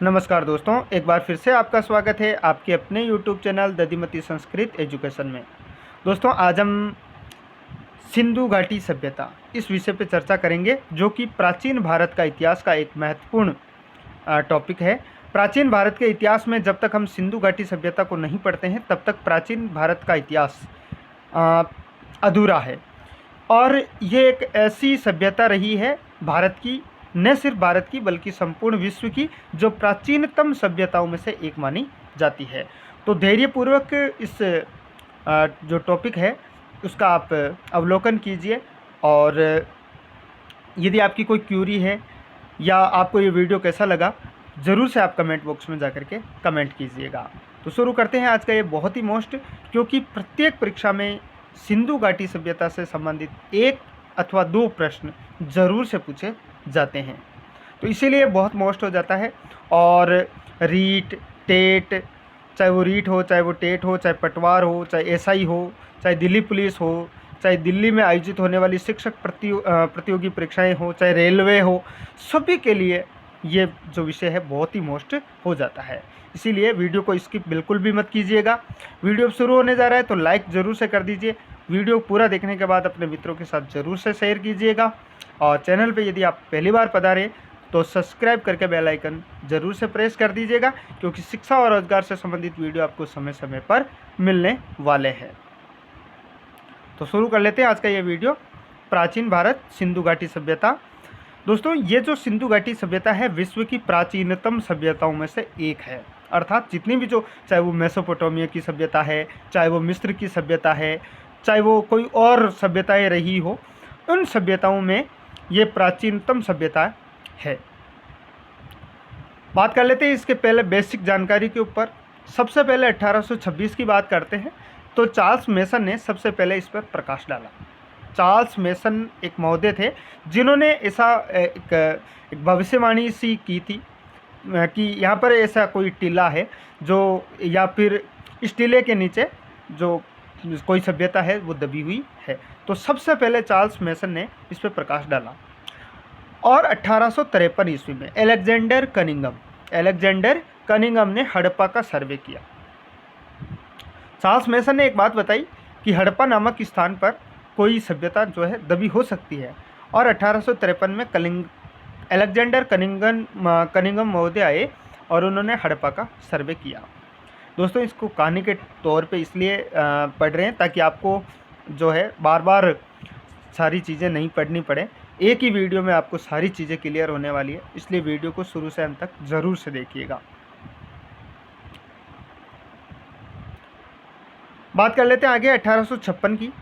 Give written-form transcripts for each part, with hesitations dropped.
नमस्कार दोस्तों, एक बार फिर से आपका स्वागत है आपके अपने YouTube channel Dadhimati Sanskrit education में। दोस्तों, आज हम सिंधु घाटी सभ्यता इस विषय पर चर्चा करेंगे, जो कि प्राचीन भारत का इतिहास का एक महत्वपूर्ण टॉपिक है। प्राचीन भारत के इतिहास में जब तक हम सिंधु घाटी सभ्यता को नहीं पढ़ते हैं, तब तक प्राचीन भारत का इतिहास अधूरा है। और ये एक ऐसी सभ्यता रही है भारत की, न सिर्फ भारत की बल्कि संपूर्ण विश्व की, जो प्राचीनतम सभ्यताओं में से एक मानी जाती है। तो धैर्यपूर्वक इस जो टॉपिक है उसका आप अवलोकन कीजिए, और यदि आपकी कोई क्यूरी है या आपको ये वीडियो कैसा लगा, ज़रूर से आप कमेंट बॉक्स में जाकर के कमेंट कीजिएगा। तो शुरू करते हैं आज का ये बहुत ही मोस्ट, क्योंकि प्रत्येक परीक्षा में सिंधु घाटी सभ्यता से संबंधित एक अथवा दो प्रश्न ज़रूर से पूछे जाते हैं, तो इसीलिए बहुत मोस्ट हो जाता है। और रीट, टेट, चाहे वो रीट हो, चाहे वो टेट हो, चाहे पटवार हो, चाहे एसआई हो, चाहे दिल्ली पुलिस हो, चाहे दिल्ली में आयोजित होने वाली शिक्षक प्रतियोगी परीक्षाएं हो, चाहे रेलवे हो, सभी के लिए ये जो विषय है बहुत ही मोस्ट हो जाता है। इसीलिए वीडियो को स्किप बिल्कुल भी मत कीजिएगा। वीडियो शुरू होने जा रहा है तो लाइक ज़रूर से कर दीजिए। वीडियो पूरा देखने के बाद अपने मित्रों के साथ ज़रूर से शेयर कीजिएगा, और चैनल पे यदि आप पहली बार पधारे तो सब्सक्राइब करके बेल आइकन ज़रूर से प्रेस कर दीजिएगा, क्योंकि शिक्षा और रोजगार से संबंधित वीडियो आपको समय समय पर मिलने वाले हैं। तो शुरू कर लेते हैं आज का ये वीडियो, प्राचीन भारत सिंधु घाटी सभ्यता। दोस्तों, ये जो सिंधु घाटी सभ्यता है विश्व की प्राचीनतम सभ्यताओं में से एक है। अर्थात जितनी भी जो, चाहे वो मेसोपोटामिया की सभ्यता है, चाहे वो मिस्र की सभ्यता है, चाहे वो कोई और सभ्यताएं रही हो, उन सभ्यताओं में ये प्राचीनतम सभ्यता है। बात कर लेते हैं इसके पहले बेसिक जानकारी के ऊपर। सबसे पहले 1826 की बात करते हैं, तो चार्ल्स मेसन ने सबसे पहले इस पर प्रकाश डाला। चार्ल्स मेसन एक महोदय थे जिन्होंने ऐसा एक भविष्यवाणी सी की थी कि यहाँ पर ऐसा कोई टीला है जो, या फिर इस टीले के नीचे जो कोई सभ्यता है वो दबी हुई है। तो सबसे पहले चार्ल्स मेसन ने इस पर प्रकाश डाला। और 1853 ईस्वी में अलेक्जेंडर कनिंघम ने हड़प्पा का सर्वे किया। चार्ल्स मेसन ने एक बात बताई कि हड़प्पा नामक स्थान पर कोई सभ्यता जो है दबी हो सकती है, और 1853 में अलेक्जेंडर कनिंघम महोदय आए और उन्होंने हड़प्पा का सर्वे किया। दोस्तों, इसको कहानी के तौर पे इसलिए पढ़ रहे हैं ताकि आपको जो है बार बार सारी चीज़ें नहीं पढ़नी पड़े। एक ही वीडियो में आपको सारी चीज़ें क्लियर होने वाली है, इसलिए वीडियो को शुरू से अंत तक ज़रूर से देखिएगा। बात कर लेते हैं आगे 1856 की।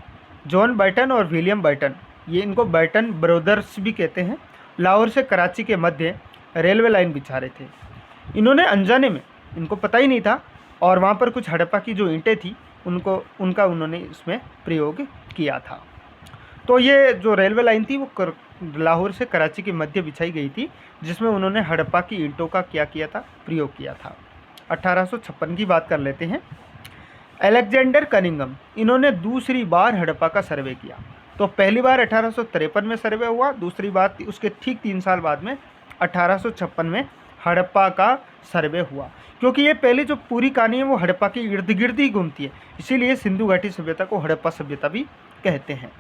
जॉन बर्टन और विलियम बर्टन, ये इनको बर्टन ब्रदर्स भी कहते हैं, लाहौर से कराची के मध्य रेलवे लाइन बिछा रहे थे। इन्होंने अनजाने में, इनको पता ही नहीं था, और वहाँ पर कुछ हड़प्पा की जो ईंटें थी उन्होंने इसमें प्रयोग किया था। तो ये जो रेलवे लाइन थी वो लाहौर से कराची के मध्य बिछाई गई थी, जिसमें उन्होंने हड़प्पा की ईंटों का क्या किया था, प्रयोग किया था। 1856 की बात कर लेते हैं। अलेक्जेंडर कनिंघम, इन्होंने दूसरी बार हड़प्पा का सर्वे किया। तो पहली बार 1853 में सर्वे हुआ, दूसरी बार उसके ठीक 3 साल बाद में 1856 में हड़प्पा का सर्वे हुआ। क्योंकि ये पहले जो पूरी कहानी है वो हड़प्पा के इर्द गिर्द ही घूमती है, इसीलिए सिंधु घाटी सभ्यता को हड़प्पा सभ्यता भी कहते हैं।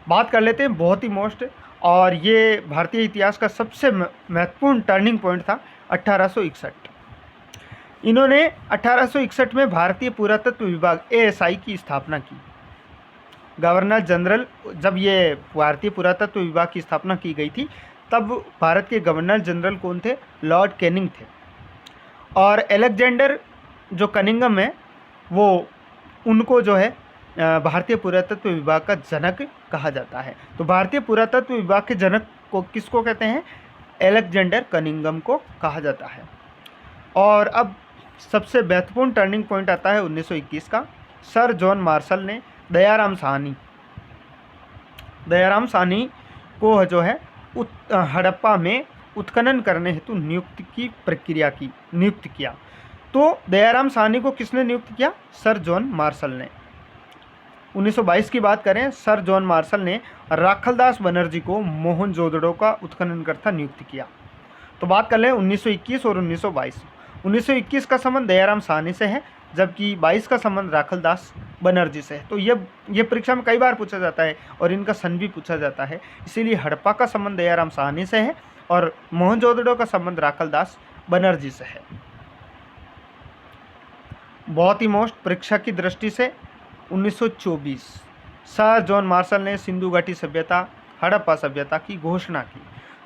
बात कर लेते हैं बहुत ही मोस्ट, और ये भारतीय इतिहास का सबसे महत्वपूर्ण टर्निंग पॉइंट था 1861। इन्होंने 1861 में भारतीय पुरातत्व विभाग ASI की स्थापना की। गवर्नर जनरल, जब ये भारतीय पुरातत्व विभाग की स्थापना की गई थी, तब भारत के गवर्नर जनरल कौन थे? लॉर्ड कैनिंग थे। और अलेक्जेंडर जो कनिंघम है, वो उनको जो है भारतीय पुरातत्व विभाग का जनक कहा जाता है। तो भारतीय पुरातत्व विभाग के जनक को किसको कहते हैं? अलेक्जेंडर कनिंघम को कहा जाता है। और अब सबसे महत्वपूर्ण टर्निंग पॉइंट आता है 1921 का। सर जॉन मार्शल ने दयाराम साहनी को जो है हड़प्पा में उत्खनन करने हेतु नियुक्त किया। तो दयाराम साहनी को किसने नियुक्त किया? सर जॉन मार्शल ने। 1922 की बात करें, सर जॉन मार्शल ने राखलदास बनर्जी को मोहनजोदड़ो का उत्खननकर्ता नियुक्त किया। तो बात कर लें 1921 और 1922। 1921 का संबंध दयाराम साहनी से है, जबकि 22 का संबंध राखलदास बनर्जी से है। तो ये परीक्षा में कई बार पूछा जाता है और इनका सन भी पूछा जाता है। इसीलिए हड़प्पा का संबंध दयाराम साहनी से है और मोहनजोदड़ो का संबंध राखलदास बनर्जी से है। बहुत ही मोस्ट परीक्षा की दृष्टि से 1924 सर जॉन मार्शल ने सिंधु घाटी सभ्यता, हड़प्पा सभ्यता की घोषणा की।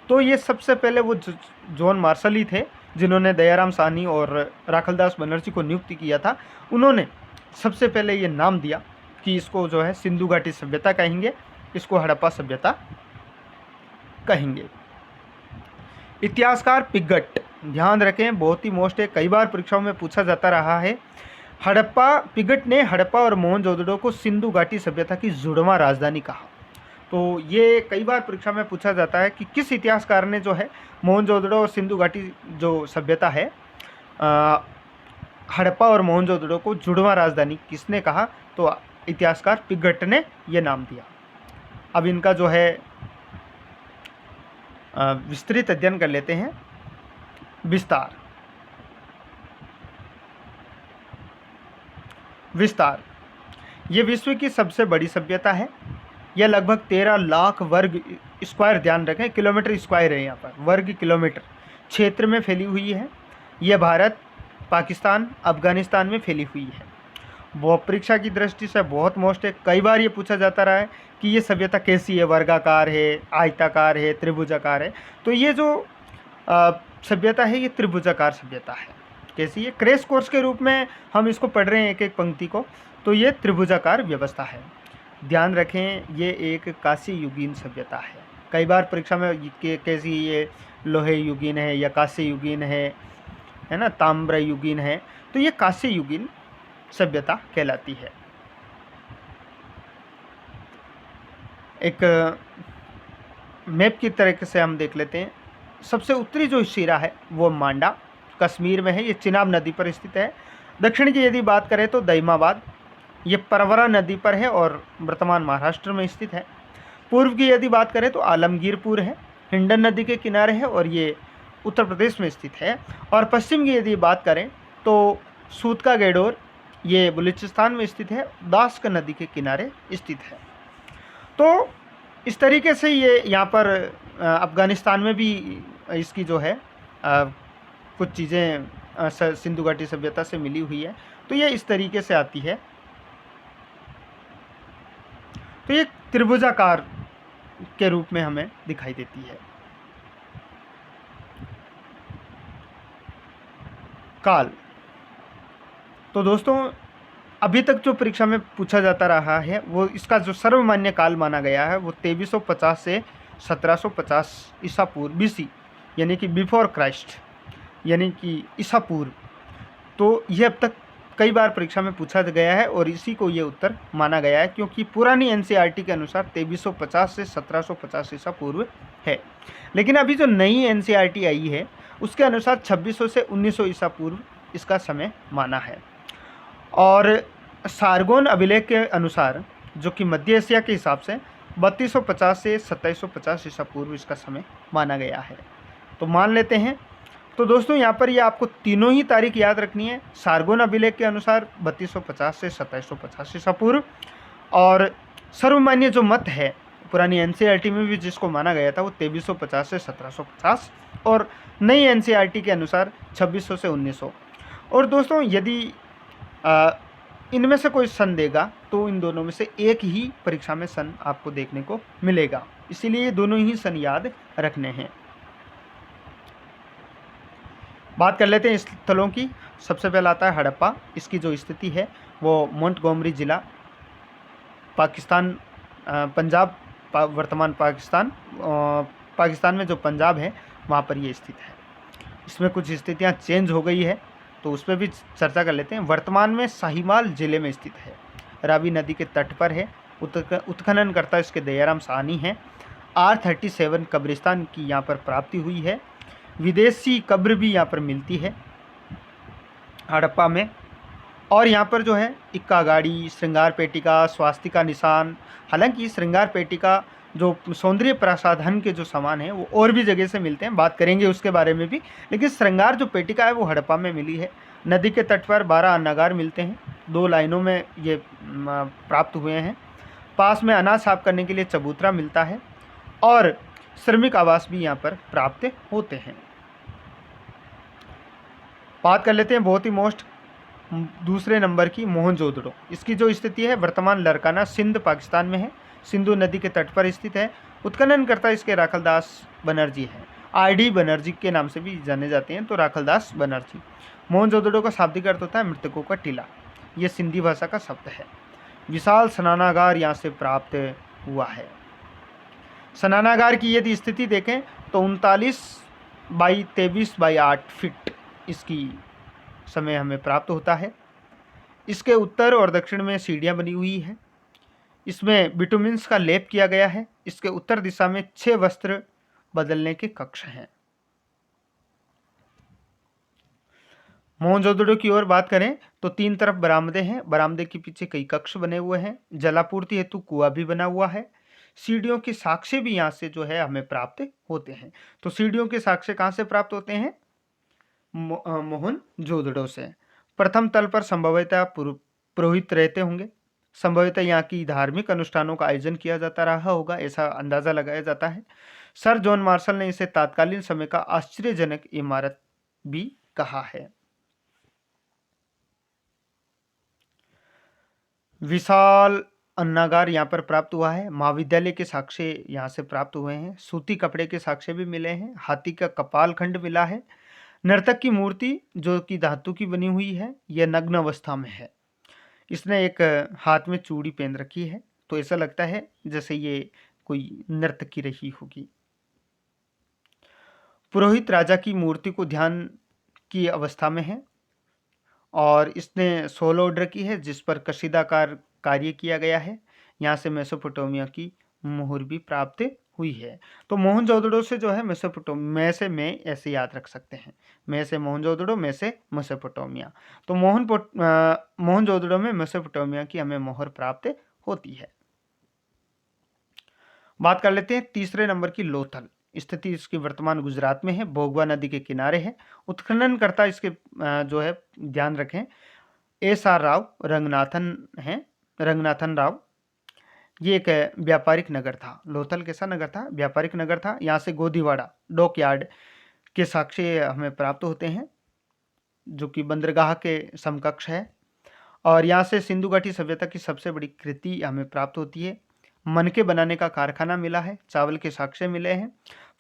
तो ये सबसे पहले वो जॉन मार्शल ही थे जिन्होंने दयाराम साहनी और राखलदास बनर्जी को नियुक्त किया था। उन्होंने सबसे पहले ये नाम दिया कि इसको जो है सिंधु घाटी सभ्यता कहेंगे, इसको हड़प्पा सभ्यता कहेंगे। इतिहासकार पिगट, ध्यान रखें बहुत ही मोस्ट है, कई बार परीक्षाओं में पूछा जाता रहा है। पिगट ने हड़प्पा और मोहनजोदड़ो को सिंधु घाटी सभ्यता की जुड़वां राजधानी कहा। तो ये कई बार परीक्षा में पूछा जाता है कि किस इतिहासकार ने जो है मोहनजोदड़ो और सिंधु घाटी जो सभ्यता है, हड़प्पा और मोहनजोदड़ो को जुड़वां राजधानी किसने कहा? तो इतिहासकार पिगट ने ये नाम दिया। अब इनका जो है विस्तृत अध्ययन कर लेते हैं। विस्तार ये विश्व की सबसे बड़ी सभ्यता है। यह लगभग 13 लाख वर्ग स्क्वायर, ध्यान रखें किलोमीटर स्क्वायर है यहाँ पर, वर्ग किलोमीटर क्षेत्र में फैली हुई है। यह भारत, पाकिस्तान, अफगानिस्तान में फैली हुई है। वो परीक्षा की दृष्टि से बहुत मोस्ट है, कई बार ये पूछा जाता रहा है कि ये सभ्यता कैसी है, वर्गाकार है, आयताकार है, त्रिभुजाकार है। तो ये जो सभ्यता है ये त्रिभुजाकार सभ्यता है। कैसी है? क्रैश कोर्स के रूप में हम इसको पढ़ रहे हैं एक एक पंक्ति को। तो ये त्रिभुजाकार व्यवस्था है। ध्यान रखें ये एक कांस्य युगीन सभ्यता है। कई बार परीक्षा में कैसी ये लोहे युगीन है या कांस्य युगीन है ना, ताम्र युगीन है। तो ये कांस्य युगीन सभ्यता कहलाती है। एक मैप की तरीके से हम देख लेते हैं। सबसे उत्तरी जो सिरा है वो मांडा कश्मीर में है, ये चिनाब नदी पर स्थित है। दक्षिण की यदि बात करें तो दईमाबाद, ये परवरा नदी पर है और वर्तमान महाराष्ट्र में स्थित है। पूर्व की यदि बात करें तो आलमगीरपुर है, हिंडन नदी के किनारे है और ये उत्तर प्रदेश में स्थित है। और पश्चिम की यदि बात करें तो सूत का गेडोर, ये बलूचिस्तान में स्थित है, दास्क नदी के किनारे स्थित है। तो इस तरीके से ये यहाँ पर अफ़गानिस्तान में भी इसकी जो है कुछ चीज़ें सिंधु घाटी सभ्यता से मिली हुई है। तो ये इस तरीके से आती है। तो ये त्रिभुजाकार के रूप में हमें दिखाई देती है। काल, तो दोस्तों अभी तक जो परीक्षा में पूछा जाता रहा है वो इसका जो सर्वमान्य काल माना गया है वो 2350 से 1750 ईसा पूर्व BC, यानी कि बिफोर क्राइस्ट, यानी कि ईसा पूर्व। तो ये अब तक कई बार परीक्षा में पूछा गया है और इसी को ये उत्तर माना गया है, क्योंकि पुरानी NCERT के अनुसार 2350 से 1750 ईसा पूर्व है। लेकिन अभी जो नई NCERT आई है उसके अनुसार 2600 से 1900 ईसा पूर्व इसका समय माना है। और सारगोन अभिलेख के अनुसार जो कि मध्य एशिया के हिसाब से 3250 से 2750 ईसा पूर्व इसका समय माना गया है। तो मान लेते हैं। तो दोस्तों यहाँ पर ये आपको तीनों ही तारीख याद रखनी है। सारगोन अभिलेख के अनुसार 3250 से 2750 ईसा पूर्व, और सर्वमान्य जो मत है पुरानी NCERT में भी जिसको माना गया था वो 2350 से 1750, और नई NCERT के अनुसार 2600 से 1900। और दोस्तों यदि इनमें से कोई सन देगा तो इन दोनों में से एक ही परीक्षा में सन आपको देखने को मिलेगा, इसीलिए ये दोनों ही सन याद रखने हैं। बात कर लेते हैं स्थलों की। सबसे पहला आता है हड़प्पा। इसकी जो स्थिति है वो मोंटगोमरी जिला, पाकिस्तान, पंजाब, वर्तमान पाकिस्तान में जो पंजाब है वहाँ पर ये स्थित है। इसमें कुछ स्थितियाँ चेंज हो गई है तो उस पर भी चर्चा कर लेते हैं। वर्तमान में साहिवाल जिले में स्थित है, रावी नदी के तट पर है। उत्खननकर्ता इसके दयाराम साहनी हैं। R37 कब्रिस्तान की यहाँ पर प्राप्ति हुई है। विदेशी कब्र भी यहाँ पर मिलती है हड़प्पा में। और यहाँ पर जो है इक्का गाड़ी, श्रृंगार पेटिका, स्वास्तिका निशान, हालांकि श्रृंगार पेटिका जो सौंदर्य प्रसाधन के जो सामान हैं वो और भी जगह से मिलते हैं, बात करेंगे उसके बारे में भी। लेकिन श्रृंगार जो पेटिका है वो हड़प्पा में मिली है। नदी के तट पर 12 अन्नागार मिलते हैं, 2 लाइनों में ये प्राप्त हुए हैं। पास में अनाज साफ करने के लिए चबूतरा मिलता है और श्रमिक आवास भी यहाँ पर प्राप्त होते हैं। बात कर लेते हैं बहुत ही मोस्ट दूसरे नंबर की, मोहनजोदड़ो। इसकी जो स्थिति है वर्तमान लरकाना सिंध पाकिस्तान में है, सिंधु नदी के तट पर स्थित है। उत्खननकर्ता इसके राखलदास बनर्जी हैं, आरडी बनर्जी के नाम से भी जाने जाते हैं, तो राखलदास बनर्जी। मोहनजोदड़ो का शाब्दिक अर्थ होता है मृतकों का टीला, ये सिंधी भाषा का शब्द है। विशाल स्नानागार यहाँ से प्राप्त हुआ है। स्नानागार की यदि स्थिति देखें तो 39 बाई 23 बाई 8 फीट इसकी समय हमें प्राप्त होता है। इसके उत्तर और दक्षिण में सीढ़ियाँ बनी हुई हैं। इसमें बिटुमिन्स का लेप किया गया है। इसके उत्तर दिशा में 6 वस्त्र बदलने के कक्ष हैं। मोहनजोदड़ो की ओर बात करें तो 3 तरफ बरामदे हैं, बरामदे के पीछे कई कक्ष बने हुए हैं। जलापूर्ति हेतु कुआं भी बना हुआ है। सीढ़ियों के साक्ष्य भी यहाँ से जो है हमें प्राप्त होते हैं। तो सीढ़ियों के साक्ष्य कहाँ से प्राप्त होते हैं? मोहनजोदड़ो से। प्रथम तल पर संभवतः पुरोहित रहते होंगे, संभवतः यहाँ की धार्मिक अनुष्ठानों का आयोजन किया जाता रहा होगा, ऐसा अंदाजा लगाया जाता है। सर जॉन मार्शल ने इसे तात्कालीन समय का आश्चर्यजनक इमारत भी कहा है। विशाल अन्नागार यहाँ पर प्राप्त हुआ है। महाविद्यालय के साक्ष्य यहाँ से प्राप्त हुए हैं। सूती कपड़े के साक्ष्य भी मिले हैं। हाथी का कपाल खंड मिला है। नर्तक की मूर्ति जो कि धातु की बनी हुई है, यह नग्न अवस्था में है। इसने एक हाथ में चूड़ी पहन रखी है, तो ऐसा लगता है जैसे ये कोई नर्तकी रही होगी। पुरोहित राजा की मूर्ति को ध्यान की अवस्था में है और इसने 16 ऑर्डर की है जिस पर कशीदाकार कार्य किया गया है। यहाँ से मेसोपोटामिया की मुहर भी प्राप्त हुई है। तो मोहनजोदड़ो से जो है में से में ऐसे याद रख सकते हैं, में से मोहनजोदड़ो, में से मेसोपोटामिया। तो मोहनजोदड़ो में मेसोपोटामिया की हमें मोहर प्राप्त होती है। बात कर लेते हैं तीसरे नंबर की, लोथल। स्थिति इसकी वर्तमान गुजरात में है, भोगवा नदी के किनारे है। उत्खननकर्ता इसके जो है ध्यान रखें SR राव रंगनाथन हैं, रंगनाथन राव। ये एक व्यापारिक नगर था। लोथल कैसा नगर था? व्यापारिक नगर था। यहाँ से गोदीवाड़ा डॉकयार्ड के साक्ष्य हमें प्राप्त होते हैं जो कि बंदरगाह के समकक्ष है। और यहाँ से सिंधु घाटी सभ्यता की सबसे बड़ी कृति हमें प्राप्त होती है। मनके बनाने का कारखाना मिला है। चावल के साक्ष्य मिले हैं।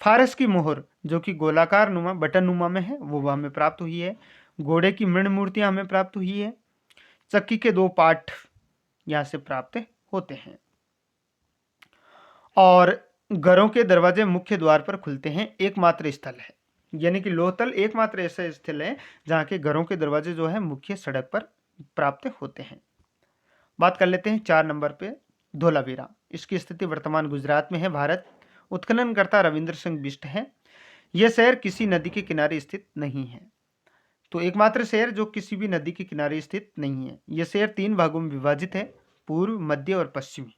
फारस की मोहर जो कि गोलाकार नुमा बटन नुमा में है वो हमें प्राप्त हुई है। घोड़े की मृण मूर्तियाँ हमें प्राप्त हुई है। चक्की के 2 पाठ यहाँ से प्राप्त होते हैं। और घरों के दरवाजे मुख्य द्वार पर खुलते हैं, एकमात्र स्थल है। यानी कि लोथल एकमात्र ऐसा स्थल है जहाँ के घरों के दरवाजे जो है मुख्य सड़क पर प्राप्त होते हैं। बात कर लेते हैं 4 नंबर पे, धोलावीरा। इसकी स्थिति वर्तमान गुजरात में है, भारत। उत्खननकर्ता रविंद्र सिंह बिष्ट है। यह शहर किसी नदी के किनारे स्थित नहीं है, तो एकमात्र शहर जो किसी भी नदी के किनारे स्थित नहीं है। यह शहर 3 भागों में विभाजित है, पूर्व, मध्य और पश्चिमी।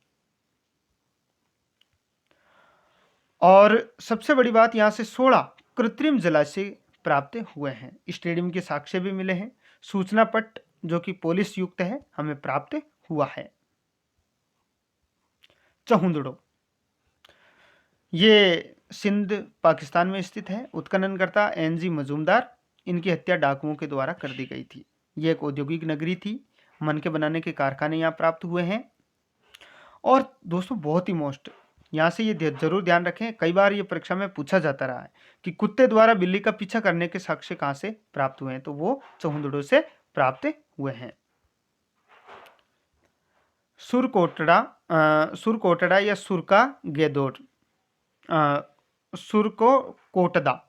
और सबसे बड़ी बात, यहाँ से 16 कृत्रिम जलाशय प्राप्त हुए हैं। स्टेडियम के साक्ष्य भी मिले हैं। सूचना पट जो कि पुलिस युक्त है हमें प्राप्त हुआ है। चहुंदड़ो, ये सिंध पाकिस्तान में स्थित है। उत्खननकर्ता NG मजूमदार। इनकी हत्या डाकुओं के द्वारा कर दी गई थी। ये एक औद्योगिक नगरी थी। मनके बनाने के कारखाने यहाँ प्राप्त हुए हैं। और दोस्तों बहुत ही मोस्ट, यहाँ से ये जरूर ध्यान रखें, कई बार ये परीक्षा में पूछा जाता रहा है कि कुत्ते द्वारा बिल्ली का पीछा करने के साक्ष्य कहाँ से प्राप्त हुए हैं, तो वो चहुंदड़ो से प्राप्त हुए हैं। सुरकोटड़ा या सुरका गेदोर, सुरको कोटदा।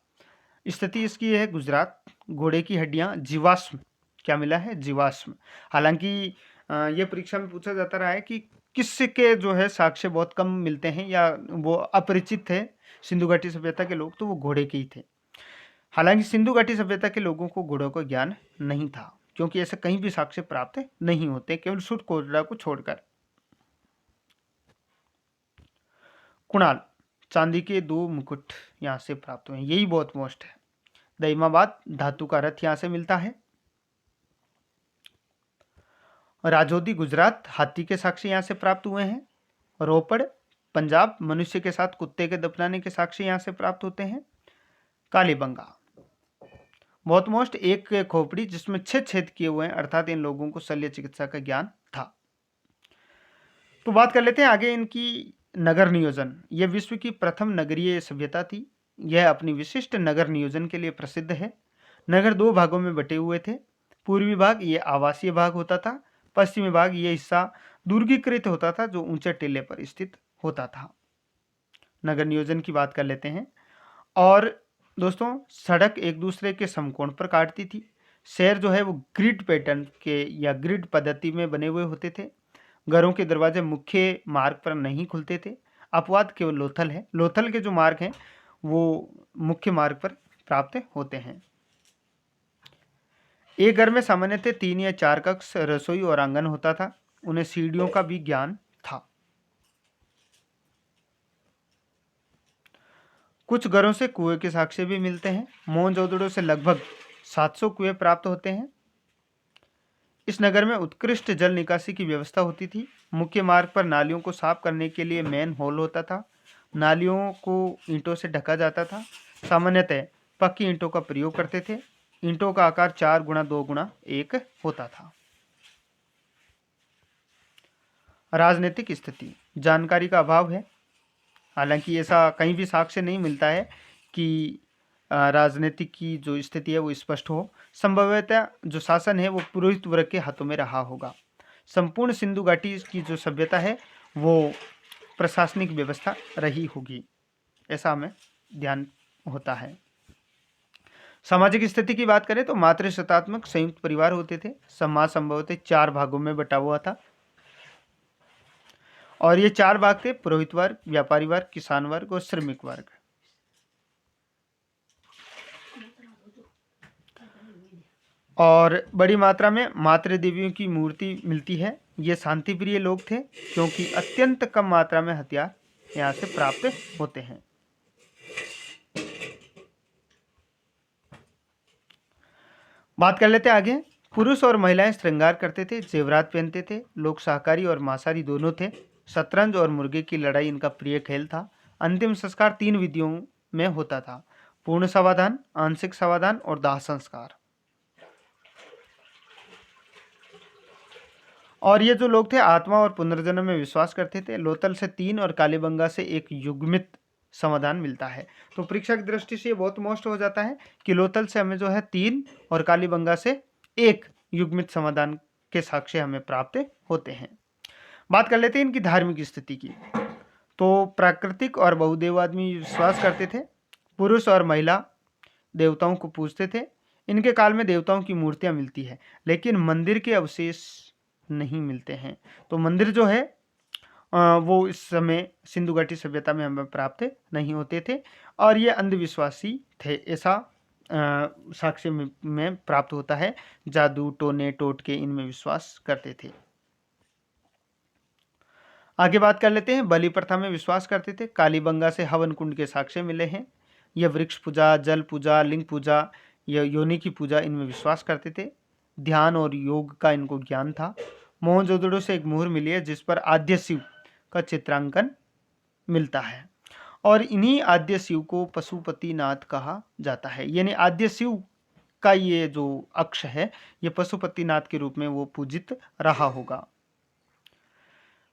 स्थिति इसकी है गुजरात। घोड़े की हड्डियां, जीवाश्म क्या मिला है? जीवाश्म। हालांकि ये परीक्षा में पूछा जाता रहा है कि किसके जो है साक्ष्य बहुत कम मिलते हैं या वो अपरिचित थे सिंधु घाटी सभ्यता के लोग, तो वो घोड़े के ही थे। हालांकि सिंधु घाटी सभ्यता के लोगों को घोड़ों का ज्ञान नहीं था क्योंकि ऐसे कहीं भी साक्ष्य प्राप्त नहीं होते, केवल सुरकोटड़ा को छोड़कर। कुणाल, चांदी के 2 मुकुट यहाँ से प्राप्त हुए हैं, यही बहुत मोस्ट है। दईमाबाद, धातु का रथ यहाँ से मिलता है। राजौदी, गुजरात, हाथी के साक्ष्य यहाँ से प्राप्त हुए हैं। रोपड़, पंजाब, मनुष्य के साथ कुत्ते के दफनाने के साक्ष्य यहाँ से प्राप्त होते हैं। कालीबंगा, बहुत मोस्ट, एक खोपड़ी जिसमें 6 छेद किए हुए हैं, अर्थात इन लोगों को शल्य चिकित्सा का ज्ञान था। तो बात कर लेते हैं आगे इनकी नगर नियोजन। यह विश्व की प्रथम नगरीय सभ्यता थी। यह अपनी विशिष्ट नगर नियोजन के लिए प्रसिद्ध है। नगर 2 भागों में बटे हुए थे। पूर्वी भाग ये आवासीय भाग होता था, पश्चिमी भाग ये हिस्सा दुर्गीकृत होता था जो ऊंचे टीले पर स्थित होता था। नगर नियोजन की बात कर लेते हैं। और दोस्तों, सड़क एक दूसरे के समकोण पर काटती थी। शहर जो है वो ग्रिड पैटर्न के या ग्रिड पद्धति में बने हुए होते थे। घरों के दरवाजे मुख्य मार्ग पर नहीं खुलते थे। अपवाद केवल लोथल है। लोथल के जो मार्ग हैं वो मुख्य मार्ग पर प्राप्त होते हैं। एक घर में सामान्यतः 3 या 4 कक्ष, रसोई और आंगन होता था। उन्हें सीढ़ियों का भी ज्ञान था। कुछ घरों से कुएं के साक्ष्य भी मिलते हैं। मोहनजोदड़ो से लगभग 700 कुएं प्राप्त होते हैं। इस नगर में उत्कृष्ट जल निकासी की व्यवस्था होती थी। मुख्य मार्ग पर नालियों को साफ करने के लिए मैन होल होता था। नालियों को ईंटों से ढका जाता था। सामान्यतः पक्की ईंटों का प्रयोग करते थे। ईंटों का आकार 4 गुणा 2 गुणा 1 होता था। राजनीतिक स्थिति, जानकारी का अभाव है। हालांकि ऐसा कहीं भी साक्ष्य नहीं मिलता है कि राजनीतिक की जो स्थिति है वो स्पष्ट हो। संभवतः जो शासन है वो पुरोहित वर्ग के हाथों में रहा होगा। संपूर्ण सिंधु घाटी की जो सभ्यता है वो प्रशासनिक व्यवस्था रही होगी, ऐसा हमें ध्यान होता है। सामाजिक स्थिति की बात करें तो मातृशतात्मक संयुक्त परिवार होते थे। समाज संभवतः 4 भागों में बटा हुआ था और ये 4 भाग थे: पुरोहित वर्ग, व्यापारी वर्ग, किसान वर्ग और श्रमिक वर्ग। और बड़ी मात्रा में मातृ देवियों की मूर्ति मिलती है। ये शांति प्रिय लोग थे क्योंकि अत्यंत कम मात्रा में हथियार यहाँ से प्राप्त होते हैं। बात कर लेते हैं आगे। पुरुष और महिलाएं श्रृंगार करते थे, जेवरात पहनते थे। लोग शाकाहारी और मांसाहारी दोनों थे। शतरंज और मुर्गे की लड़ाई इनका प्रिय खेल था। अंतिम संस्कार 3 विधियों में होता था: पूर्ण समाधान, आंशिक समाधान और दाह संस्कार। और ये जो लोग थे आत्मा और पुनर्जन्म में विश्वास करते थे। लोथल से 3 और कालीबंगा से 1 युग्मित समाधान मिलता है। तो परीक्षा की दृष्टि से ये बहुत मोस्ट हो जाता है कि लोथल से हमें जो है 3 और कालीबंगा से 1 युग्मित समाधान के साक्ष्य हमें प्राप्त होते हैं। बात कर लेते हैं इनकी धार्मिक स्थिति की। तो प्राकृतिक और बहुदेव आदमी विश्वास करते थे। पुरुष और महिला देवताओं को पूजते थे। इनके काल में देवताओं की मूर्तियां मिलती है लेकिन मंदिर के अवशेष नहीं मिलते हैं। तो मंदिर जो है वो इस समय सिंधु घाटी सभ्यता में हमें प्राप्त नहीं होते थे और ये अंधविश्वासी थे, ऐसा साक्ष्य में प्राप्त होता है। जादू, टोने, टोटके इनमें विश्वास करते थे। आगे बात कर लेते हैं। बलि प्रथा में विश्वास करते थे। कालीबंगा से हवन कुंड के साक्ष्य मिले हैं। यह वृक्ष पूजा, जल पूजा, लिंग पूजा, यह योनि की पूजा इनमें विश्वास करते थे। ध्यान और योग का इनको ज्ञान था। मोहनजोदड़ो से एक मुहर मिली है जिस पर आद्य शिव का चित्रांकन मिलता है और इन्हीं आद्य शिव को पशुपतिनाथ कहा जाता है। यानी आद्य शिव का ये जो अक्ष है ये पशुपतिनाथ के रूप में वो पूजित रहा होगा।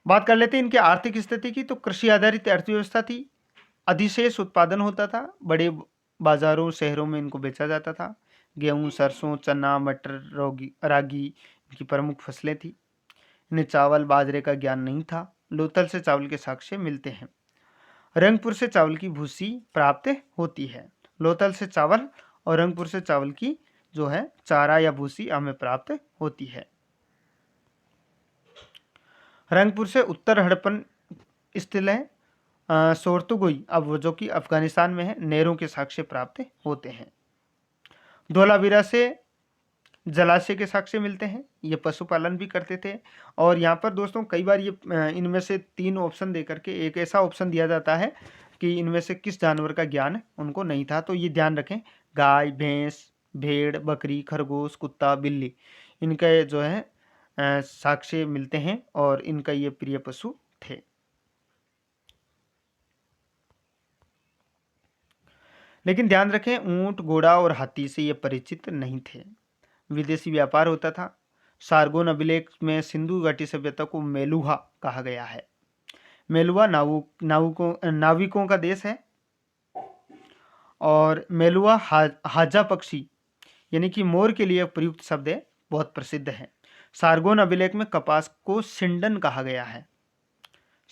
बात कर लेते हैं इनकी आर्थिक स्थिति की। तो कृषि आधारित अर्थव्यवस्था थी। अधिशेष उत्पादन होता था। बड़े बाजारों, शहरों में इनको बेचा जाता था। गेहूं, सरसों, चना, मटर, रागी इनकी प्रमुख फसलें थी। इन्हें चावल, बाजरे का ज्ञान नहीं था। लोथल से चावल के साक्ष्य मिलते हैं। रंगपुर से चावल की भूसी प्राप्त होती है। लोथल से चावल और रंगपुर से चावल की जो है चारा या भूसी हमें प्राप्त होती है। रंगपुर से उत्तर हड़प्पन स्थित है। सोर्तुगुई अब जो कि अफगानिस्तान में है, नेहरू के साक्ष्य प्राप्त होते हैं। धोलावीरा से जलाशय के साक्ष्य मिलते हैं, ये पशुपालन भी करते थे। और यहाँ पर दोस्तों कई बार ये इनमें से 3 ऑप्शन दे करके एक ऐसा ऑप्शन दिया जाता है कि इनमें से किस जानवर का ज्ञान उनको नहीं था, तो ये ध्यान रखें। गाय, भैंस, भेड़, बकरी, खरगोश, कुत्ता, बिल्ली, इनका जो है साक्ष्य मिलते हैं और इनका ये प्रिय पशु थे। लेकिन ध्यान रखें, ऊंट, घोड़ा और हाथी से ये परिचित नहीं थे। विदेशी व्यापार होता था। सारगोन अभिलेख में सिंधु घाटी सभ्यता को मेलुहा कहा गया है। मेलुहा नाविकों का देश है। और मेलुहा हाजा पक्षी यानी कि मोर के लिए प्रयुक्त शब्द है, बहुत प्रसिद्ध है। सारगोन अभिलेख में कपास को सिंडन कहा गया है।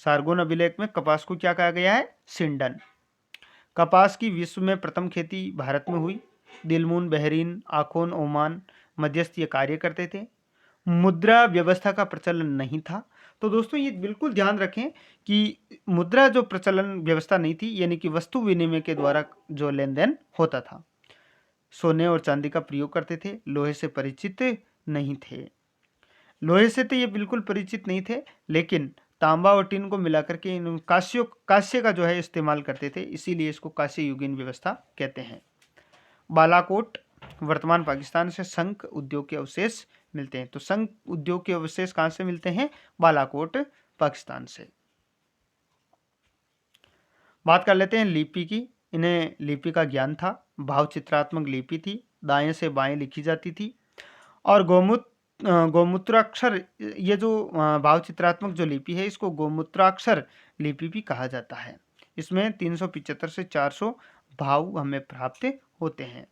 सारगोन अभिलेख में कपास को क्या कहा गया है? सिंडन। कपास की विश्व में प्रथम खेती भारत में हुई। दिलमुन, बहरीन, आखोन, ओमान, मध्यस्थ ये कार्य करते थे। मुद्रा व्यवस्था का प्रचलन नहीं था। तो दोस्तों ये बिल्कुल ध्यान रखें कि मुद्रा जो प्रचलन व्यवस्था नहीं थी, यानी कि वस्तु विनिमय के द्वारा जो लेन देन होता था। सोने और चांदी का प्रयोग करते थे। लोहे से परिचित नहीं थे। लोहे से तो ये बिल्कुल परिचित नहीं थे, लेकिन तांबा और टीन को मिलाकर के इन कांस्य का जो है इस्तेमाल करते थे, इसीलिए इसको कांस्य युगीन व्यवस्था कहते हैं। बालाकोट वर्तमान पाकिस्तान से शंख उद्योग के अवशेष मिलते हैं। तो शंख उद्योग के अवशेष कहां से मिलते हैं? बालाकोट, पाकिस्तान से। बात कर लेते हैं लिपि की। इन्हें लिपि का ज्ञान था। भावचित्रात्मक लिपि थी, दाएं से बाएं लिखी जाती थी। और गोमूत्राक्षर, ये जो भावचित्रात्मक जो लिपि है, इसको गोमूत्राक्षर लिपि भी कहा जाता है। इसमें 375 से 400 भाव हमें प्राप्त होते हैं।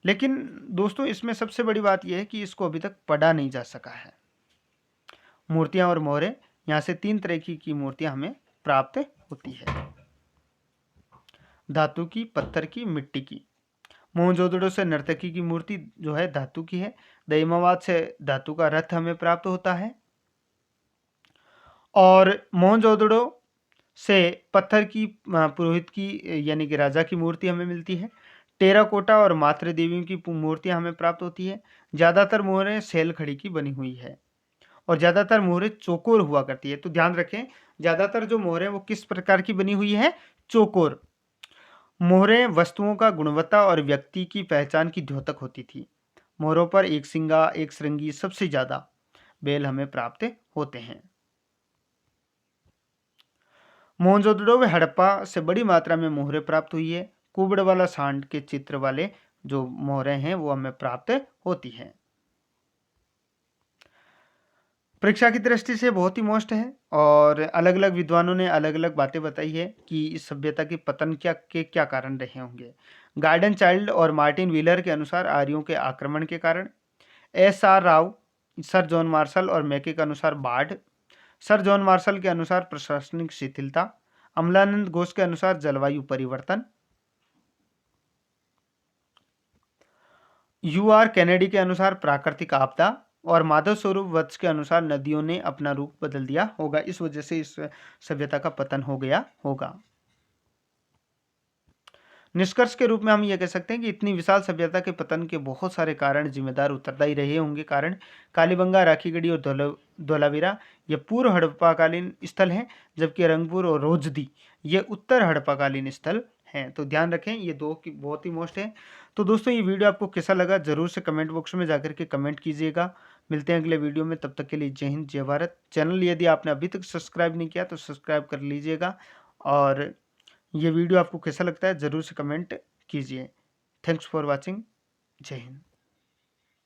लेकिन दोस्तों इसमें सबसे बड़ी बात यह है कि इसको अभी तक पढ़ा नहीं जा सका है। मूर्तियां और मोहरें, यहाँ से 3 तरह की मूर्तियां हमें प्राप्त होती है। धातु की, पत्थर की, मिट्टी की। मोहनजोदड़ो से नर्तकी की मूर्ति जो है धातु की है। दईमाबाद से धातु का रथ हमें प्राप्त होता है। और मोहनजोदड़ो से पत्थर की पुरोहित की यानी कि राजा की मूर्ति हमें मिलती है। टेराकोटा और मातृ देवियों की मूर्तियां हमें प्राप्त होती है। ज़्यादातर मोहरें सेल खड़ी की बनी हुई है और ज़्यादातर मोहरें चौकोर हुआ करती है। तो ध्यान रखें, ज़्यादातर जो मोहरें वो किस प्रकार की बनी हुई है? चौकोर। मोहरें वस्तुओं का गुणवत्ता और व्यक्ति की पहचान की द्योतक होती थी। मोहरों पर एक सिंगा, एक श्रृंगी, सबसे ज्यादा बेल हमें प्राप्त होते हैं। मोहनजोदड़ो व हड़प्पा से बड़ी मात्रा में मोहरें प्राप्त हुई है। कुबड़ वाला सांड के चित्र वाले जो मोहरें हैं वो हमें प्राप्त होती हैं। परीक्षा की दृष्टि से बहुत ही मोस्ट है और अलग अलग विद्वानों ने अलग अलग बातें बताई है कि इस सभ्यता के पतन के क्या कारण रहे होंगे। गार्डन चाइल्ड और मार्टिन व्हीलर के अनुसार आर्यों के आक्रमण के कारण। SR. Rao, sir John Marshall और मैके के अनुसार बाढ़। सर जॉन मार्शल के अनुसार प्रशासनिक शिथिलता। अमलानंद घोष के अनुसार जलवायु परिवर्तन। U.R. कैनेडी के अनुसार प्राकृतिक आपदा। और माधव स्वरूप वत्स के अनुसार नदियों ने अपना रूप बदल दिया होगा, इस वजह से इस सभ्यता का पतन हो गया होगा। निष्कर्ष के रूप में हम ये कह सकते हैं कि इतनी विशाल सभ्यता के पतन के बहुत सारे कारण जिम्मेदार उत्तरदायी रहे होंगे। कारण कालीबंगा, राखीगढ़ी और धोलावीरा ये पूर्व हड़प्पाकालीन स्थल हैं, जबकि रंगपुर और रोजदी ये उत्तर हड़प्पाकालीन स्थल हैं। तो ध्यान रखें, ये दो की बहुत ही मोस्ट है। तो दोस्तों ये वीडियो आपको कैसा लगा जरूर से कमेंट बॉक्स में जाकर के कमेंट कीजिएगा। मिलते हैं अगले वीडियो में, तब तक के लिए जय हिंद, जय भारत। चैनल यदि आपने अभी तक सब्सक्राइब नहीं किया तो सब्सक्राइब कर लीजिएगा। और ये वीडियो आपको कैसा लगता है ज़रूर से कमेंट कीजिए। Thanks for watching. जय हिंद।